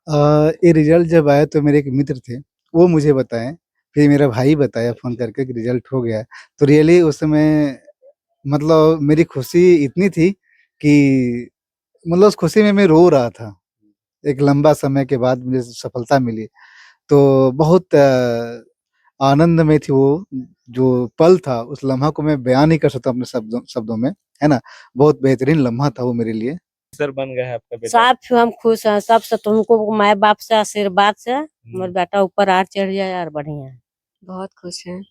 ये रिज़ल्ट जब आया तो मेरे एक मित्र थे, वो मुझे बताएँ, फिर मेरा भाई बताया फ़ोन करके कि रिज़ल्ट हो गया है। तो रियली उस समय मतलब मेरी खुशी इतनी थी कि मतलब उस खुशी में मैं रो रहा था। एक लंबा समय के बाद मुझे सफलता मिली, तो बहुत आनंद में थी वो, जो पल था, उस लम्हा को मैं बयान नहीं कर सकता अपने शब्दों शब्दों में, है ना? बहुत बेहतरीन लम्हा था वो मेरे लिए। सर बन गया है आपका बेटा। सब हम खुश हैं, सब से तुमको माँ बाप से आशीर्वाद से हमारे बेटा ऊपर आर चढ़ जाए यार बढ़िया है। बहुत खुश हैं।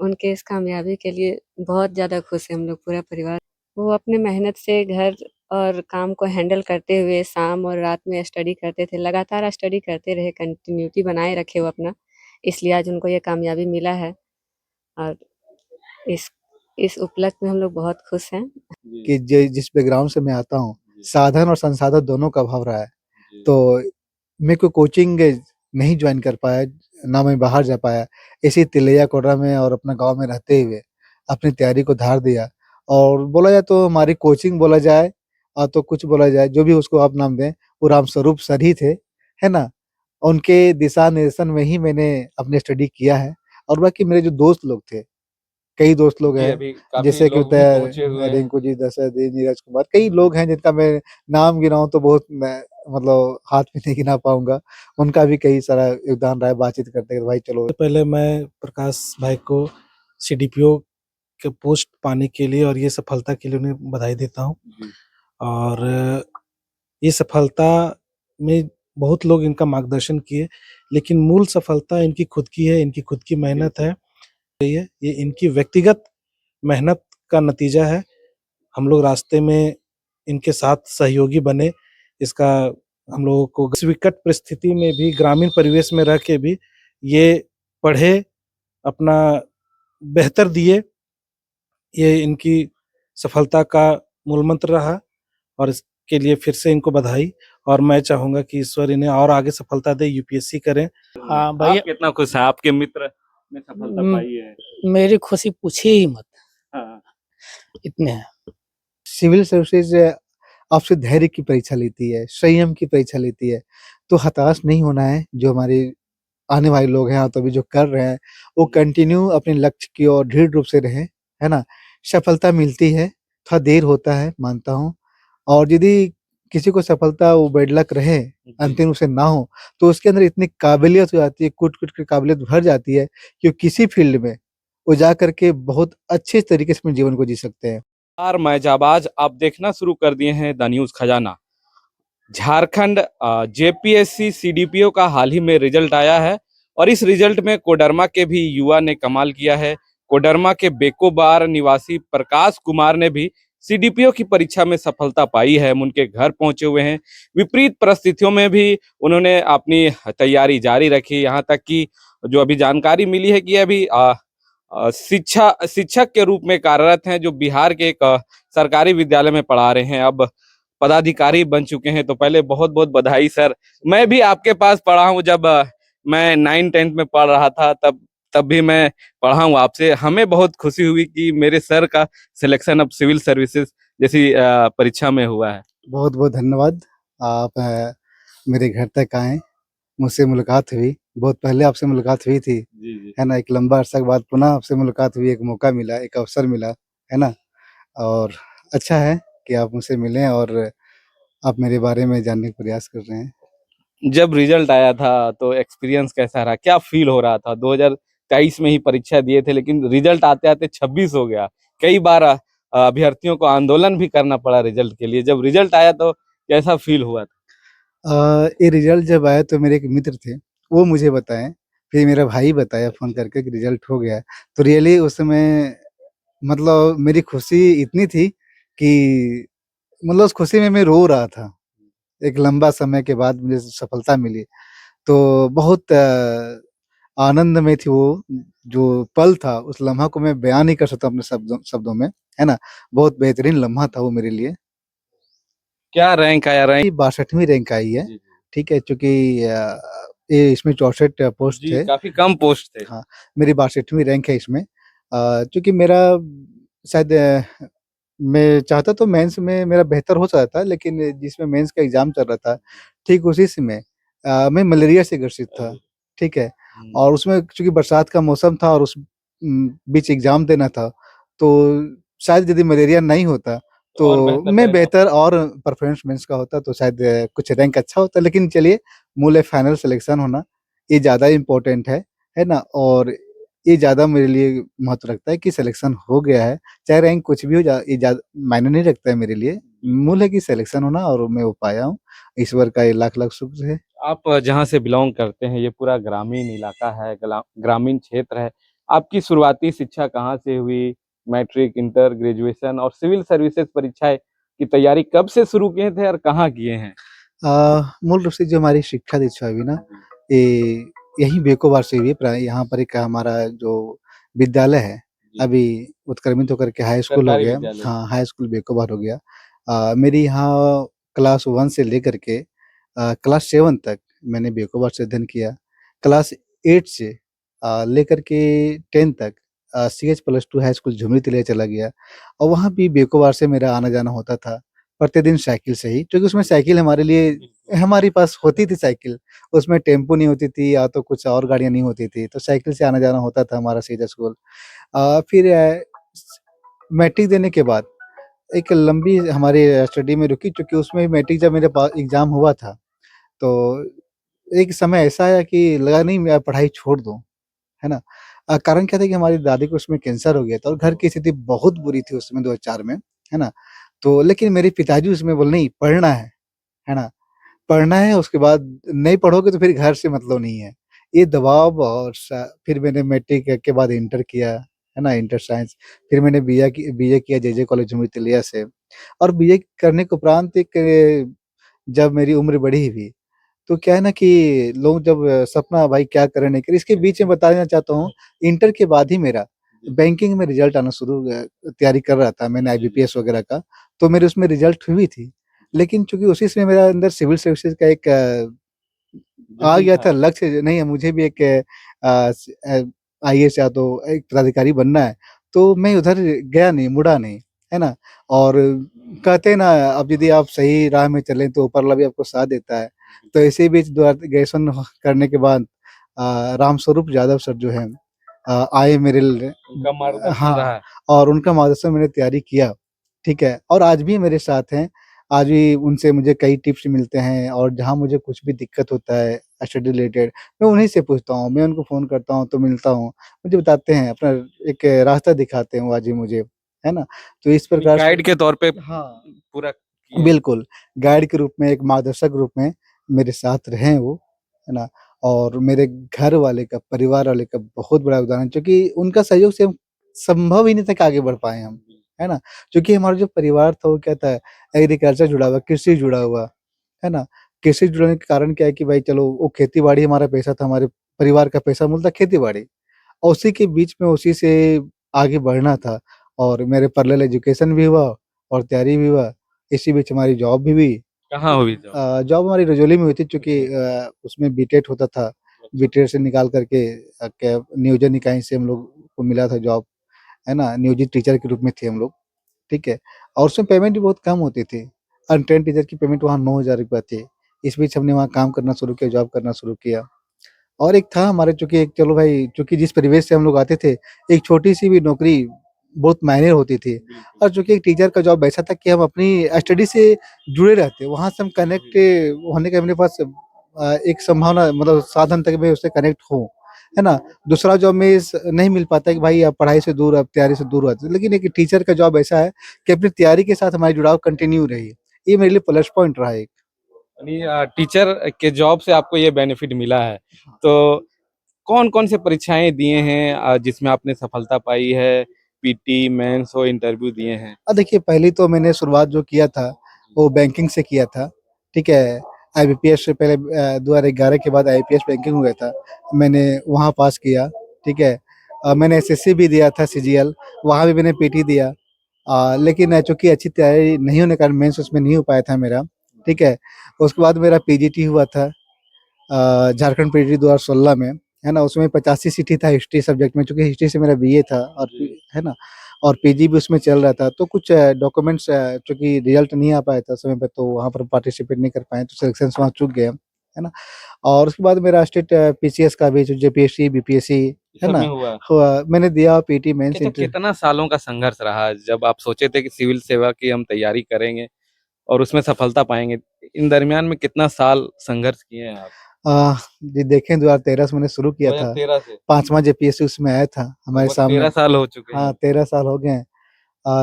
उनके इस कामयाबी के लिए बहुत ज़्यादा खुश हैं हम लोग पूरा परिवार। वो अपने मेहनत से घर और काम को हैंडल करते हुए शाम और रात में स्टडी करते थे। लगातार स्टडी करते रहे, कंटिन्यूटी बनाए रखे वो अपना, इसलिए आज उनको ये कामयाबी मिला है और इस इस उपलक्ष्य में हम लोग बहुत खुश हैं। कि जिस बैकग्राउंड से मैं आता हूँ, साधन और संसाधन दोनों का अभाव रहा है। तो मैं कोई कोचिंग नहीं जॉइन कर पाया, ना मैं बाहर जा पाया। इसी तिलैया कोडरा में और अपना गाँव में रहते हुए अपनी तैयारी को धार दिया और बोला जाए तो हमारी कोचिंग बोला जाए तो कुछ बोला जाए, जो भी उसको आप नाम दें, वो रामस्वरूप सर ही थे, है ना? उनके दिशा-निर्देशन में ही मैंने अपनी स्टडी किया है और बाकी मेरे जो दोस्त लोग थे, कई दोस्त लोग जी, हैं, अभी काफ़ी जैसे कि लोग होता भी है पहुँचे हुए हैं। रिंकू जी, दशरथ जी, नीरज कुमार, कई लोग हैं जिनका मैं नाम गिनाऊँ तो बहुत मैं मतलब हाथ में नहीं गिना पाऊँगा। उनका भी कई सारा योगदान रहा है बातचीत करते भाई चलो। पहले मैं प्रकाश भाई को सीडीपीओ के पोस्ट पाने के लिए और ये सफलता के लिए उन्हें बधाई देता हूँ। और ये सफलता में बहुत लोग इनका मार्गदर्शन किए, लेकिन मूल सफलता इनकी खुद की है, इनकी खुद की मेहनत है। ये इनकी व्यक्तिगत मेहनत का नतीजा है। हम लोग रास्ते में इनके साथ सहयोगी बने। इसका हम लोगों को इस विकट परिस्थिति में भी, ग्रामीण परिवेश में रह के भी ये पढ़े, अपना बेहतर दिए। ये इनकी सफलता का मूल मंत्र रहा और इसके लिए फिर से इनको बधाई। और मैं चाहूँगा कि ईश्वर इन्हें और आगे सफलता दे, यूपीएससी करें। हाँ आप भैया, कितना खुश है आपके मित्र ने सफलता पाई है? मेरी खुशी पूछिए ही मत, हाँ, इतने हैं। सिविल सर्विसेज आपसे धैर्य की परीक्षा लेती है, संयम की परीक्षा लेती है, तो हताश नहीं होना है। जो हमारे आने वाले लोग हैं तो अभी जो कर रहे हैं, वो कंटिन्यू अपने लक्ष्य की ओर दृढ़ रूप से रहें, है ना? सफलता मिलती है, थोड़ा देर होता है, मानता हूँ। और यदि किसी को सफलता वो बैड लक रहे, अंतिम रूप से ना हो, तो उसके अंदर इतनी काबिलियत हो जाती है, कूट-कूट के काबिलियत भर जाती है कि वो किसी फील्ड में वो जा कर के बहुत अच्छे तरीके से अपने जीवन को जी सकते हैं। और मैं जाबाज आप देखना शुरू कर दिए हैं द न्यूज़ खजाना। झारखंड जेपीएससी सीडीपीओ का हाल ही में रिजल्ट आया है और इस रिजल्ट में कोडरमा के भी युवा ने कमाल किया है। कोडरमा के बेकोबार निवासी प्रकाश कुमार ने भी सीडीपीओ की परीक्षा में सफलता पाई है। हम उनके घर पहुंचे हुए हैं। विपरीत परिस्थितियों में भी उन्होंने अपनी तैयारी जारी रखी। यहाँ तक कि जो अभी जानकारी मिली है कि अभी शिक्षक के रूप में कार्यरत हैं, जो बिहार के एक सरकारी विद्यालय में पढ़ा रहे हैं। अब पदाधिकारी बन चुके हैं। तो पहले बहुत बहुत बधाई सर। मैं भी आपके पास पढ़ा हूँ, जब मैं 9th-10th में पढ़ रहा था, तब तब भी मैं पढ़ा हूँ आपसे। हमें बहुत खुशी हुई कि मेरे सर का सिलेक्शन अब सिविल सर्विसेज जैसी परीक्षा में हुआ है। बहुत-बहुत धन्यवाद। आप मेरे घर तक आए, मुझसे मुलाकात हुई। बहुत पहले आपसे मुलाकात हुई थी, जी जी। है ना? एक लंबा अरसा के बाद पुनः आपसे मुलाकात हुई, एक मौका मिला, एक अवसर मिला, है ना? और अच्छा है कि आप मुझसे मिले और आप मेरे बारे में जानने का प्रयास कर रहे हैं। जब रिजल्ट आया था तो एक्सपीरियंस कैसा रहा? क्या फील हो रहा था? 2023 में ही परीक्षा दिए थे, लेकिन रिजल्ट आते-आते 26 हो गया। कई बार अभ्यर्थियों को आंदोलन भी करना पड़ा रिजल्ट के लिए। जब रिजल्ट आया तो कैसा फील हुआ था? ये रिज़ल्ट जब आया तो मेरे एक मित्र थे, वो मुझे बताएँ, फिर मेरा भाई बताया फ़ोन करके कि रिज़ल्ट हो गया है। तो रियली उस समय मतलब मेरी खुशी इतनी थी कि मतलब उस खुशी में मैं रो रहा था। एक लंबा समय के बाद मुझे सफलता मिली, तो बहुत आनंद में थी वो, जो पल था, उस लम्हा को मैं बयान नहीं कर सकता अपने शब्दों शब्दों में, है ना? बहुत बेहतरीन लम्हा था वो मेरे लिए। क्या रैंक आया? रैंक 62वीं रैंक आई है, जी, जी। ठीक है? चूँकि ये इसमें 64 पोस्ट जी, थे। काफ़ी कम पोस्ट थे। हाँ, मेरी 62वीं रैंक है इसमें। चूँकि मेरा शायद मैं चाहता तो मेंस में मेरा बेहतर हो सकता था, लेकिन जिसमें मेंस का एग्ज़ाम चल रहा था, ठीक उसी समय मैं मलेरिया से ग्रसित था, ठीक है? और उसमें चूँकि बरसात का मौसम था और उस बीच एग्ज़ाम देना था, तो शायद यदि मलेरिया नहीं होता, और तो बेहतर मैं परिणाम। बेहतर और परफॉर्मेंस मेंस का होता, तो शायद कुछ रैंक अच्छा होता। लेकिन चलिए, मूल है फाइनल सिलेक्शन होना, ये ज़्यादा इम्पोर्टेंट है ना? और ये ज़्यादा मेरे लिए महत्व रखता है कि सिलेक्शन हो गया है, चाहे रैंक कुछ भी हो, ये ज़्यादा मायने नहीं रखता है मेरे लिए। मूल है कि सिलेक्शन होना और मैं वो पाया हूँ। ईश्वर का ये लाख-लाख शुक्र है। आप जहाँ से बिलॉन्ग करते हैं, ये पूरा ग्रामीण इलाका है, ग्रामीण क्षेत्र है। आपकी शुरुआती शिक्षा कहाँ से हुई? मैट्रिक, इंटर, ग्रेजुएशन और सिविल सर्विसेज परीक्षाएँ की तैयारी कब से शुरू किए थे और कहाँ किए हैं? मूल रूप से जो हमारी शिक्षा दीक्षा हुई ना, ये यहीं बेकोबार से हुई है। यहाँ पर एक हमारा जो विद्यालय है, अभी उत्क्रमित होकर के हाई स्कूल हो सरकारी गया। विद्यालय। हाँ, हाई स्कूल बेकोबार हो गया। मेरी यहाँ क्लास 1 से लेकर के क्लास 7 तक मैंने बेकोबार से अध्ययन किया। क्लास 8 से लेकर के 10 तक CH+2 high school Jhumri Tilaiya चला गया और वहाँ भी बेकोबार से मेरा आना-जाना होता था, प्रतिदिन साइकिल से ही, क्योंकि उसमें साइकिल हमारे लिए हमारे पास होती थी साइकिल, उसमें टेम्पो नहीं होती थी या तो कुछ और गाड़ियाँ नहीं होती थी, तो साइकिल से आना-जाना होता था हमारा सीधा स्कूल। फिर मैट्रिक देने के बाद एक लंबी हमारी स्टडी में रुकी, क्योंकि उसमें मैट्रिक जब मेरे पास एग्ज़ाम हुआ था, तो एक समय ऐसा आया कि लगा नहीं मैं पढ़ाई छोड़ दूँ, है ना? कारण क्या था कि हमारी दादी को उसमें कैंसर हो गया था और घर की स्थिति बहुत बुरी थी उस समय 2004 में, है ना? तो लेकिन मेरे पिताजी उसमें बोले नहीं पढ़ना है ना? पढ़ना है, उसके बाद नहीं पढ़ोगे तो फिर घर से मतलब नहीं है। ये दबाव और फिर मैंने मैट्रिक के बाद इंटर किया, है ना? इंटर साइंस, फिर मैंने बीए किया जेजे कॉलेज झुमरी तिलैया से और बीए करने के उपरांत जब मेरी उम्र बढ़ी हुई, तो क्या है ना कि लोग जब सपना भाई क्या करें नहीं करें, इसके बीच में बता देना चाहता हूँ, इंटर के बाद ही मेरा बैंकिंग में रिज़ल्ट आना शुरू तैयारी कर रहा था मैंने आईबीपीएस वगैरह का, तो मेरे उसमें रिज़ल्ट हुई थी। लेकिन चूँकि उसी समय मेरा अंदर सिविल सर्विसेज़ का एक आ गया था लक्ष्य, नहीं मुझे भी एक आईएएस या तो एक पदाधिकारी बनना है, तो मैं उधर गया नहीं, मुड़ा नहीं, है ना? और कहते हैं ना, अब यदि आप सही राह में चलें तो ऊपर वाला भी आपको साथ देता है। तो इसी बीच ग्रेजुएशन करने के बाद रामस्वरूप यादव सर जो हैं आए मेरे उनका मार्गदर्शन हाँ, रहा है। और उनका मार्गदर्शन मैंने तैयारी किया, ठीक है? और आज भी मेरे साथ हैं, आज भी उनसे मुझे कई टिप्स मिलते हैं और जहाँ मुझे कुछ भी दिक्कत होता है स्टडी रिलेटेड, मैं उन्हीं से पूछता हूँ, मैं उनको फ़ोन करता हूँ तो मिलता हूँ, मुझे बताते हैं, अपना एक रास्ता दिखाते हैं वो आज भी मुझे, है ना? तो इस यानी प्रकार से गाइड के तौर पे हाँ, पूरा किए हैं। बिल्कुल, गाइड के रूप में, एक मार्गदर्शक रूप में मेरे साथ रहे हैं वो, है ना? और मेरे घर वाले का, परिवार वाले का बहुत बड़ा योगदान है, क्योंकि उनका सहयोग से हम संभव ही नहीं था कि आगे बढ़ पाएँ हम, है ना? क्योंकि हमारा जो परिवार था वो क्या था, एग्रीकल्चर जुड़ा हुआ, कृषि जुड़ा हुआ, है ना? कृषि जुड़ने के कारण क्या है कि भाई चलो वो खेती-बाड़ी हमारा पेशा था, हमारे परिवार का पेशा मूल था खेती-बाड़ी और उसी के बीच में उसी से आगे बढ़ना था और मेरे पैरेलल एजुकेशन भी हुआ और तैयारी भी हुआ। इसी बीच हमारी जॉब भी हुई। कहाँ हुई जॉब? जॉब हमारी रजौली में हुई थी, चूँकि उसमें बीटेट होता था, बीटेट से निकाल कर के क्या नियोजन इकाई से हम लोग को मिला था जॉब, है ना? नियोजित टीचर के रूप में थे हम लोग, ठीक है? और उसमें पेमेंट भी बहुत कम होती थी। अनट्रेन्ड टीचर की पेमेंट वहाँ ₹9,000 थी। इस बीच हमने वहाँ काम करना शुरू किया, जॉब करना शुरू किया। और एक था हमारे, चूँकि एक चलो भाई, चूँकि जिस परिवेश से हम लोग आते थे, एक छोटी-सी भी नौकरी बहुत मायने होती थी और चूँकि एक टीचर का जॉब ऐसा था कि हम अपनी स्टडी से जुड़े रहते, वहाँ से हम कनेक्ट होने का मेरे पास एक संभावना, मतलब साधन था कि मैं उससे कनेक्ट हूँ, है ना? दूसरा जॉब में नहीं मिल पाता है कि भाई आप पढ़ाई से दूर, आप तैयारी से दूर हो जाते, लेकिन एक टीचर का जॉब ऐसा है कि अपनी तैयारी के साथ हमारी जुड़ाव कंटिन्यू रही। ये मेरे लिए प्लस पॉइंट रहा एक। यानी टीचर के जॉब से आपको ये बेनिफिट मिला है। तो कौन-कौन से परीक्षाएँ दिए हैं जिसमें आपने सफलता पाई है? पीटी, मेंस हो, इंटरव्यू दिए हैं? देखिए, पहली तो मैंने शुरुआत जो किया था, वो बैंकिंग से किया था, ठीक है? आईबीपीएस से पहले 2011 के बाद आईपीएस बैंकिंग हुआ था, मैंने वहाँ पास किया, ठीक है? मैंने एसएससी भी दिया था सीजीएल, वहाँ भी मैंने पीटी दिया। लेकिन चूँकि अच्छी तैयारी नहीं होने के कारण मेंस उसमें नहीं हो पाया था मेरा, ठीक है? उसके बाद मेरा पीजीटी हुआ था झारखंड पीटी 2016 में, है ना? उसमें 85 सीट ही था हिस्ट्री सब्जेक्ट में, चूँकि हिस्ट्री से मेरा बीए था और है ना? और पीजी भी उसमें चल रहा था, तो कुछ डॉक्यूमेंट्स चूँकि रिज़ल्ट नहीं आ पाया था समय पे, तो वहाँ पर पार्टिसिपेट नहीं कर पाए, तो सिलेक्शन वहाँ चूक गया, है ना? और उसके बाद मेरा स्टेट पीसीएस का भी जो जेपीएससी, बीपीएससी है सब ना? में हुआ। हुआ मैंने दिया पीटी मेंस अच्छा, कितना सालों का संघर्ष रहा जब आप सोचे थे कि सिविल सेवा की हम तैयारी करेंगे और उसमें सफलता पाएंगे? इन दरमियान में कितना साल संघर्ष किए हैं आप? जी देखें 2013 से मैंने शुरू किया था। 2013 से 5वां जेपीएससी उसमें आया था हमारे लगभग सामने। 13 साल हो चुके हाँ, हैं। 13 साल हो गए हैं।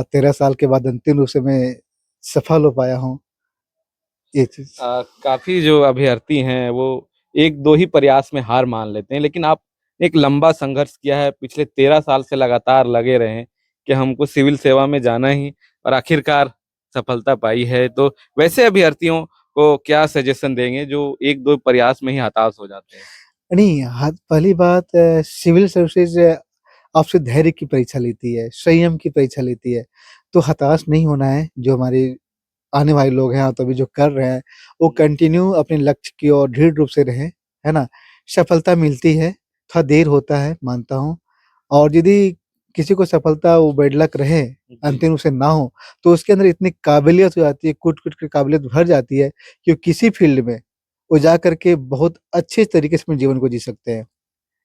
13 साल के बाद अंतिम रूप से मैं सफल हो पाया हूँ, ये चीज़। काफी जो अभ्यर्थी हैं वो एक दो ही प्रयास में हार मान लेते हैं, लेकिन आप एक लंबा संघर्ष किया है, पिछले 13 साल से लगातार लगे रहे हैं कि हमको सिविल सेवा में जाना ही, और आखिरकार सफलता पाई है। तो वैसे अभ्यर्थियों को क्या सजेशन देंगे जो एक दो प्रयास में ही हताश हो जाते हैं? नहीं, पहली बात सिविल सर्विसेज आपसे धैर्य की परीक्षा लेती है, संयम की परीक्षा लेती है। तो हताश नहीं होना है, जो हमारे आने वाले लोग हैं तो अभी जो कर रहे हैं, वो कंटिन्यू अपने लक्ष्य की ओर दृढ़ रूप से रहें, है ना? सफलता मिलती है, थोड़ा देर होता है, मानता हूँ। और यदि किसी को सफलता वो बैड लक रहे, अंतिम रूप से ना हो, तो उसके अंदर इतनी काबिलियत हो जाती है, कूट-कूट के काबिलियत भर जाती है कि वो किसी फ़ील्ड में वो जा कर के बहुत अच्छे तरीके से अपने जीवन को जी सकते हैं।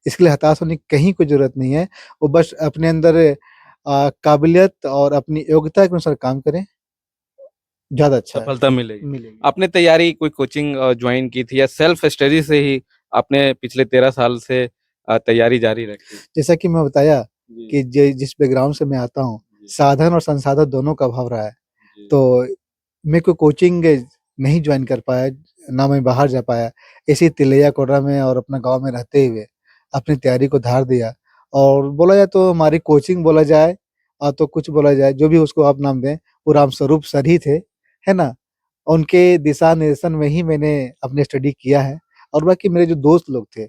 इसके लिए हताश होने की कहीं कोई ज़रूरत नहीं है। वो बस अपने अंदर काबिलियत और अपनी योग्यता के अनुसार काम करें, ज़्यादा अच्छा है। सफलता मिलेगी। मिलेगी। आपने तैयारी कोई कोचिंग ज्वाइन की थी या सेल्फ स्टडी से ही आपने पिछले 13 साल से तैयारी जारी रखी? जैसा कि मैं बताया जी, कि जिस बैकग्राउंड से मैं आता हूँ, जी, साधन और संसाधन दोनों का अभाव रहा है। जी। तो मैं कोई कोचिंग नहीं जॉइन कर पाया, ना मैं बाहर जा पाया। इसी तिलैया कोडरा में और अपना गाँव में रहते हुए अपनी तैयारी को धार दिया। और बोला जाए तो हमारी कोचिंग बोला जाए तो कुछ बोला जाए, जो भी उसको आप नाम दें, वो रामस्वरूप सर ही थे, है ना? उनके दिशा निर्देशन में ही मैंने अपनी स्टडी किया है। और बाकी मेरे जो दोस्त लोग थे,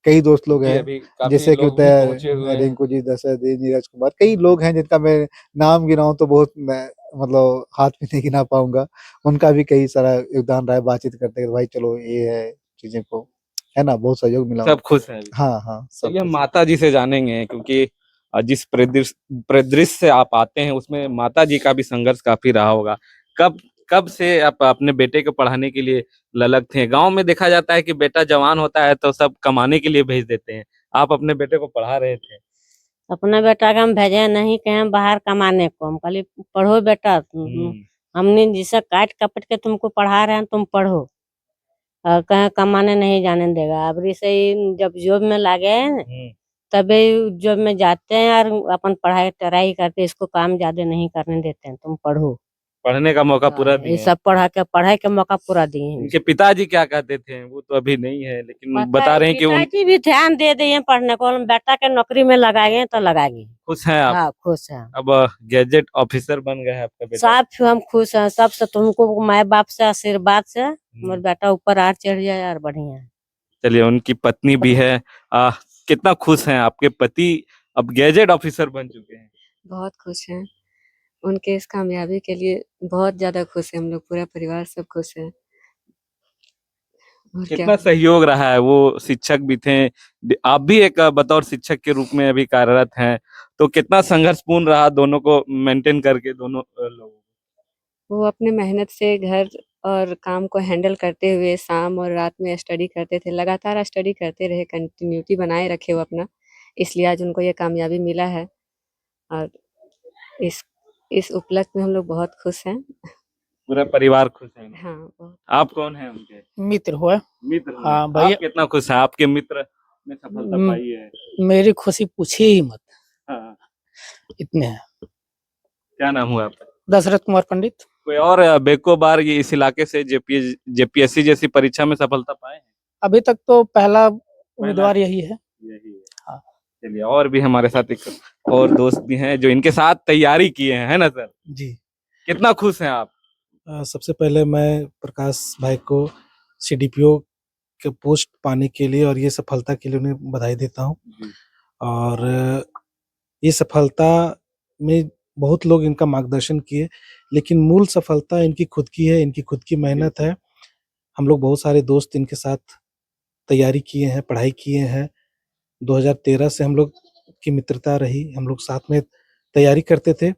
कई दोस्त लोग जी, हैं, अभी काफ़ी जैसे कि लोग होता भी पहुँचे है हुए हैं। रिंकू जी, दशरथ जी, नीरज कुमार, कई लोग हैं जिनका मैं नाम गिनाऊँ तो बहुत मैं मतलब हाथ में नहीं गिना पाऊँगा। उनका भी कई सारा योगदान रहा है, बातचीत करते हैं, भाई चलो ये है चीज़ें को, है ना? बहुत सहयोग मिला। सब खुश हैं अभी। हाँ, हाँ, सब चलिए हम कुछ। माताजी से जानेंगे, क्योंकि जिस परिदृश्य से आप आते हैं उसमें माताजी का भी संघर्ष काफ़ी रहा होगा। कब कब से आप अपने बेटे को पढ़ाने के लिए ललक थे? गाँव में देखा जाता है कि बेटा जवान होता है तो सब कमाने के लिए भेज देते हैं। आप अपने बेटे को पढ़ा रहे थे। अपना बेटा का हम भेजे नहीं कहे बाहर कमाने को, हम कहली पढ़ो बेटा, हुँ, हमने जिसे काट कपट के तुमको पढ़ा रहे हैं तुम पढ़ो, कहे कमाने नहीं जाने देगा। अबरी से ही जब जॉब में लागे हुँ। तभी जॉब में जाते हैं और अपन पढ़ाई टराई करते, इसको काम ज्यादा नहीं करने देते हैं, तुम पढ़ो। पढ़ने का मौका पूरा ये दिए हैं। सब पढ़ाई के मौका पूरा दिए हैं इनके इसको। पिताजी क्या कहते थे? वो तो अभी नहीं है, लेकिन पता बता है रहे हैं कि उन पिताजी भी ध्यान दे दिए पढ़ने को, हम बेटा के नौकरी में लगाए तो लगाएंगे। खुश हैं आप। हाँ, खुश है। अब गैजेट ऑफिसर बन गया है आपका बेटा। सब हम खुश हैं, सबसे तुमको माँ बाप से आशीर्वाद से हमारे बेटा ऊपर आर चढ़ जाए यार, बढ़िया है। चलिए, उनकी पत्नी भी है। आ, कितना खुश हैं आपके पति अब गैजेट ऑफिसर बन चुके हैं? बहुत खुश हैं। उनके इस कामयाबी के लिए बहुत ज़्यादा खुश हैं हम लोग, पूरा परिवार सब खुश है। और क्या कितना सहयोग रहा है? वो शिक्षक भी थे, आप भी एक बतौर शिक्षक के रूप में अभी कार्यरत हैं, तो कितना संघर्षपूर्ण रहा दोनों को मेंटेन करके दोनों लोगों को? वो अपने मेहनत से घर और काम को हैंडल करते हुए शाम और रात में स्टडी करते थे, लगातार स्टडी करते रहे, कंटिन्यूटी बनाए रखे वो अपना, इसलिए आज उनको ये कामयाबी मिला है। और इस इस उपलक्ष्य में हम लोग बहुत खुश हैं। पूरा परिवार खुश है ना? हाँ, बहुत। आप कौन हैं उनके मित्र हुआ। मित्र हैं? हाँ आप भैया, कितना खुश हैं आपके मित्र ने सफलता म- पाई है? मेरी खुशी पूछिए ही मत, हाँ, इतने हैं। क्या नाम हुआ आपका? दशरथ कुमार पंडित। कोई और बेको बार ये इस इलाके से जेपीएससी जैसी परीक्षा में सफलता पाए हैं? अभी तक तो पहला उम्मीदवार यही है। यही है। हाँ चलिए, और भी हमारे साथ एक और दोस्त भी हैं जो इनके साथ तैयारी किए हैं, है ना सर? जी। कितना खुश हैं आप? सबसे पहले मैं प्रकाश भाई को सीडीपीओ के पोस्ट पाने के लिए और ये सफलता के लिए उन्हें बधाई देता हूँ। जी, और ये सफलता में बहुत लोग इनका मार्गदर्शन किए, लेकिन मूल सफलता इनकी खुद की है, इनकी खुद की मेहनत है। हम लोग बहुत सारे दोस्त इनके साथ तैयारी किए हैं, पढ़ाई किए हैं। 2013 से हम लोग की मित्रता रही, हम लोग साथ में तैयारी करते थे,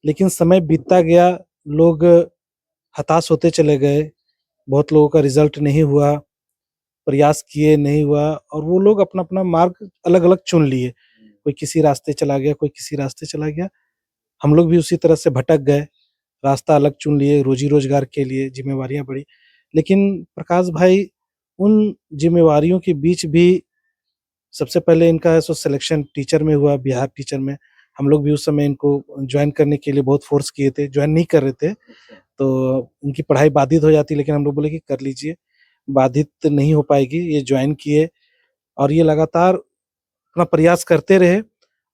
लेकिन समय बीतता गया, लोग हताश होते चले गए, बहुत लोगों का रिजल्ट नहीं हुआ, प्रयास किए, नहीं हुआ और वो लोग अपना-अपना मार्ग अलग-अलग चुन लिए। कोई किसी रास्ते चला गया, कोई किसी रास्ते चला गया। हम लोग भी उसी तरह से भटक गए, रास्ता अलग चुन लिए, रोज़ी-रोज़गार के लिए ज़िम्मेवारियाँ बढ़ी। लेकिन प्रकाश भाई उन ज़िम्मेवारियों के बीच भी सबसे पहले इनका सो सिलेक्शन टीचर में हुआ, बिहार टीचर में। हम लोग भी उस समय इनको जॉइन करने के लिए बहुत फ़ोर्स किए थे, जॉइन नहीं कर रहे थे, तो इनकी पढ़ाई बाधित हो जाती, लेकिन हम लोग बोले कि कर लीजिए, बाधित नहीं हो पाएगी। ये जॉइन किए और ये लगातार अपना प्रयास करते रहे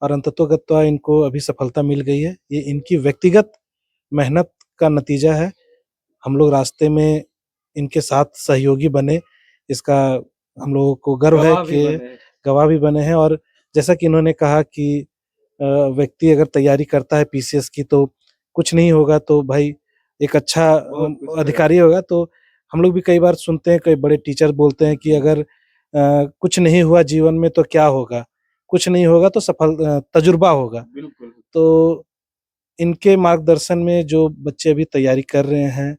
और अंततोगत्वा इनको अभी सफलता मिल गई है। ये इनकी व्यक्तिगत मेहनत का नतीजा है। हम लोग रास्ते में इनके साथ सहयोगी बने, इसका हम लोगों को गर्व है गवाह भी कि बने। गवाह भी बने हैं और जैसा कि इन्होंने कहा कि व्यक्ति अगर तैयारी करता है पीसीएस की तो कुछ नहीं होगा तो भाई एक अच्छा बहुत कुछ अधिकारी होगा। तो हम लोग भी कई बार सुनते हैं, कई बड़े टीचर बोलते हैं कि अगर कुछ नहीं हुआ जीवन में तो क्या होगा? कुछ नहीं होगा तो तजुर्बा होगा। बिल्कुल। तो इनके मार्गदर्शन में जो बच्चे अभी तैयारी कर रहे हैं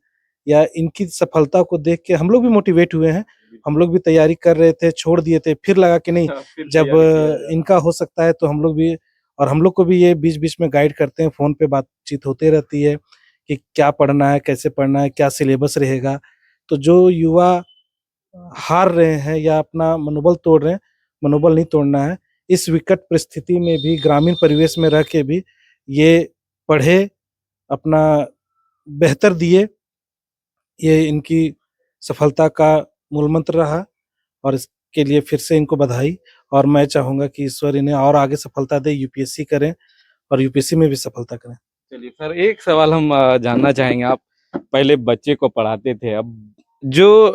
या इनकी सफलता को देख के हम लोग भी मोटिवेट हुए हैं। हम लोग भी तैयारी कर रहे थे, छोड़ दिए थे, फिर लगा कि नहीं फिर जब तैयारी किया जाए। इनका हो सकता है तो हम लोग भी और हम लोग को भी ये बीच-बीच में गाइड करते हैं, फ़ोन पे बातचीत होते रहती है कि क्या पढ़ना है, कैसे पढ़ना है, क्या सिलेबस रहेगा। तो जो युवा हार रहे हैं या अपना मनोबल तोड़ रहे हैं, मनोबल नहीं तोड़ना है। इस विकट परिस्थिति में भी ग्रामीण परिवेश में रह के भी ये पढ़े, अपना बेहतर दिए, ये इनकी सफलता का मूल मंत्र रहा और इसके लिए फिर से इनको बधाई और मैं चाहूँगा कि ईश्वर इन्हें और आगे सफलता दे, यूपीएससी करें और यूपीएससी में भी सफलता करें। चलिए सर, एक सवाल हम जानना चाहेंगे। आप पहले बच्चे को पढ़ाते थे, अब जो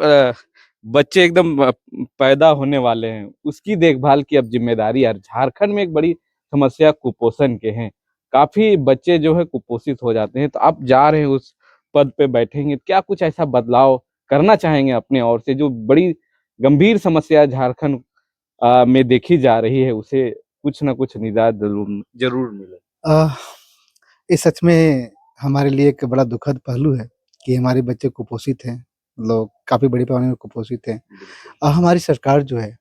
बच्चे एकदम पैदा होने वाले हैं, उसकी देखभाल की अब ज़िम्मेदारी यार झारखंड में एक बड़ी समस्या कुपोषण के हैं। काफ़ी बच्चे जो है कुपोषित हो जाते हैं, तो आप जा रहे हैं उस पद पे बैठेंगे, क्या कुछ ऐसा बदलाव करना चाहेंगे अपने ओर से जो बड़ी गंभीर समस्या झारखंड में देखी जा रही है, उसे कुछ ना कुछ निदान ज़रूर मिले? अ, ये सच में हमारे लिए एक बड़ा दुखद पहलू है कि हमारे बच्चे कुपोषित हैं, लोग काफ़ी बड़े पैमाने में कुपोषित हैं। हमारी सरकार जो है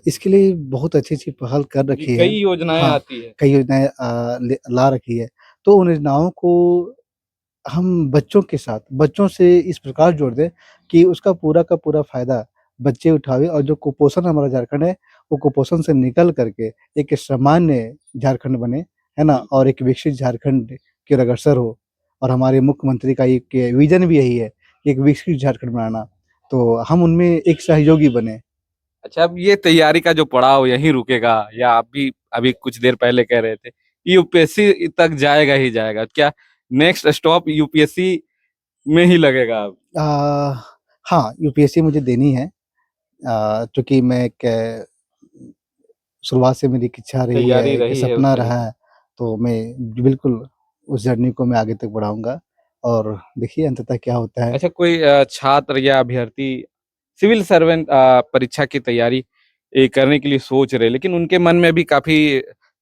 इसके लिए बहुत अच्छी-अच्छी पहल कर जी, रखी है। कई योजनाएँ हाँ, आती है। कई योजनाएँ ला रखी है। तो उन योजनाओं को हम बच्चों के साथ बच्चों से इस प्रकार जोड़ दें कि उसका पूरा का पूरा फ़ायदा बच्चे उठावें और जो कुपोषण हमारा झारखंड है, वो कुपोषण से निकल कर के एक सामान्य झारखंड बने, है ना? और एक विकसित झारखंड की ओर अग्रसर हो और हमारे मुख्यमंत्री का एक विज़न भी यही है, कि एक विकसित झारखंड बनाना। तो हम उनमें एक सहयोगी बने। अच्छा, अब ये तैयारी का जो पड़ाव यहीं रुकेगा या आप भी अभी कुछ देर पहले कह रहे थे, यूपीएससी तक जाएगा ही जाएगा? क्या नेक्स्ट स्टॉप यूपीएससी में ही लगेगा अब? हाँ, यूपीएससी मुझे देनी है चूँकि मैं एक शुरुआत से मेरी एक इच्छा रही है, तैयारी एक रही है सपना उस तरह रहा की। है, तो मैं बिल्कुल उस जर्नी को मैं आगे तक बढ़ाऊँगा और देखिए अंततः क्या होता है। अच्छा, कोई छात्र या अभ्यर्थी सिविल सर्वेंट परीक्षा की तैयारी करने के लिए सोच रहे, लेकिन उनके मन में भी काफ़ी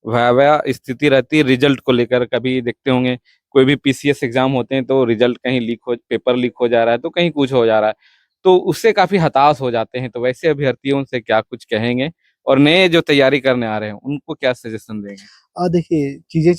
भयावह स्थिति रहती है रिज़ल्ट को लेकर। कभी देखते होंगे कोई भी पीसीएस एग्ज़ाम होते हैं तो रिज़ल्ट कहीं पेपर लीक हो जा रहा है, तो कहीं कुछ हो जा रहा है। तो उससे काफ़ी हताश हो जाते हैं, तो वैसे अभ्यर्थियों से क्या कुछ कहेंगे? और नए जो तैयारी करने आ रहे हैं, उनको क्या सजेशन देंगे? देखिए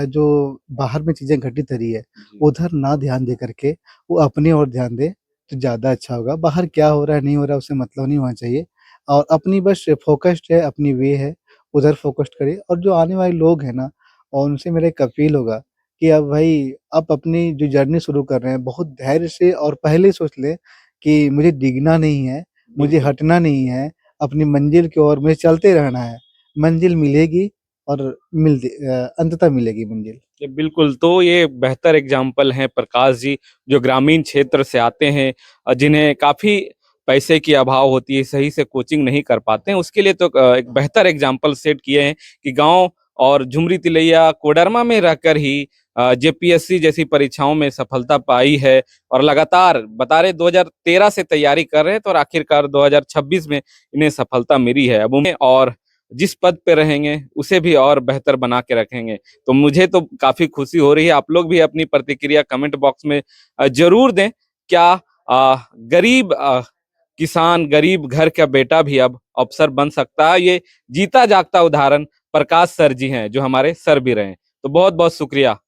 जो बाहर में चीज़ें घटित हो रही है, जी। उधर ना ध्यान दे करके वो अपनी ओर ध्यान दें, तो ज़्यादा अच्छा होगा। बाहर क्या हो रहा है, नहीं हो रहा है, उससे मतलब नहीं होना चाहिए और अपनी बस फ़ोकस्ड है, अपनी वे है, उधर फ़ोकस्ड करिए और जो आने वाले लोग हैं ना और उनसे मेरा एक अपील होगा कि अब भाई आप अपनी जो जर्नी शुरू कर रहे हैं, बहुत धैर्य से और पहले ही सोच लें कि मुझे डिगना नहीं है, मुझे बिल्कुल। हटना नहीं है, अपनी मंज़िल की ओर मुझे चलते रहना है। मंज़िल मिलेगी और अंततः मिलेगी मंज़िल। जी, बिल्कुल, तो ये बेहतर एग्ज़ाम्पल हैं प्रकाश जी, जो ग्रामीण क्षेत्र से आते हैं जिन्हें काफ़ी पैसे की अभाव होती है, सही से कोचिंग नहीं कर पाते हैं, उसके लिए तो एक बेहतर एग्ज़ाम्पल सेट किए हैं कि गाँव और झुमरी तिलैया, कोडरमा में रहकर ही जेपीएससी जैसी परीक्षाओं में सफलता पाई है और लगातार बता रहे 2013 से तैयारी कर रहे हैं, तो और आखिरकार 2026 में इन्हें सफलता मिली है। अब उन्हें और जिस पद पे रहेंगे, उसे भी और बेहतर बना के रखेंगे। तो मुझे तो काफ़ी खुशी हो रही है। आप लोग भी अपनी प्रतिक्रिया कमेंट बॉक्स में ज़रूर दें। क्या गरीब किसान गरीब घर का बेटा भी अब अफसर बन सकता है। ये जीता जागता उदाहरण प्रकाश सर जी हैं, जो हमारे सर भी रहे। तो बहुत बहुत शुक्रिया।